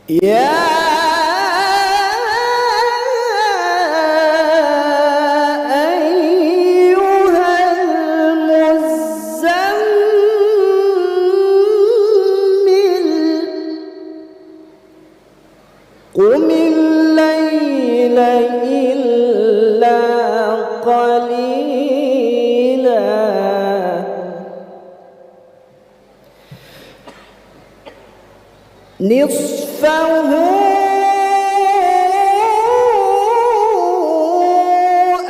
يا أيها المزمل قم الليل إلا قليلا نصفه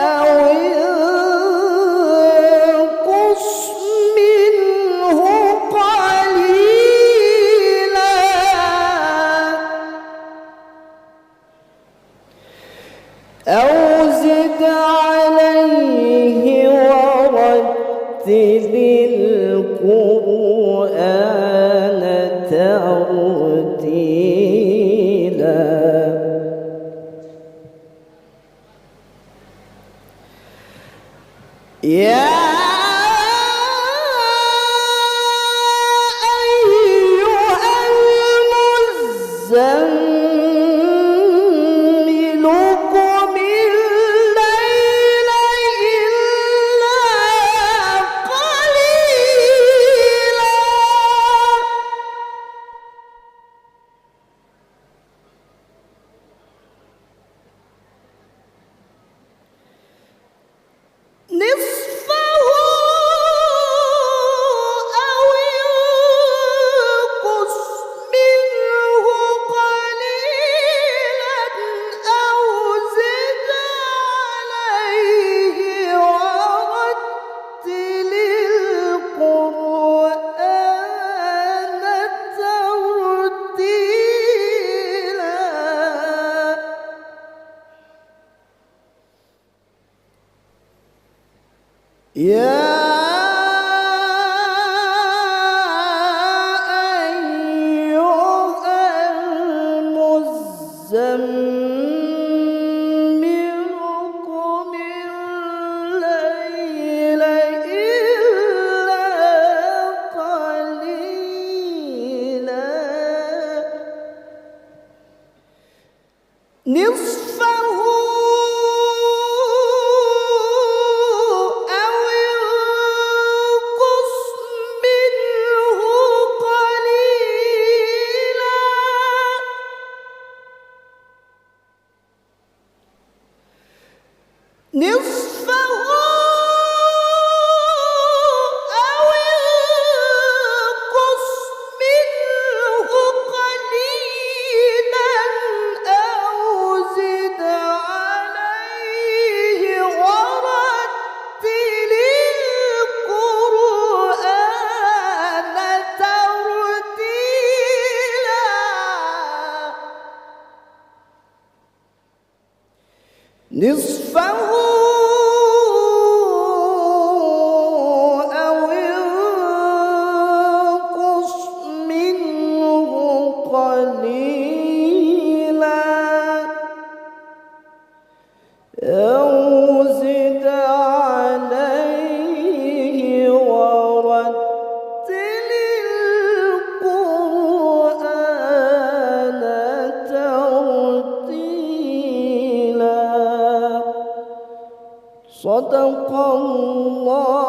أو انقص منه قليلا أو زد عليه ورتل القرآن ترتيلا يا أيها المزمل قم الليل إلا قليلا نصفه أو انقص منه قليلا أو زد عليه ورتل القرآن ترتيلا يا أيها المزمل قم الليل إلا قليلا نصفه أو انقص منه قليلا نصفه أو انقص منه قليلا أو زد عليه ورتل القرآن ترتيلا نصفه أو انقص منه قليلا أو زد عليه ورتل القرآن ترتيلا صدق الله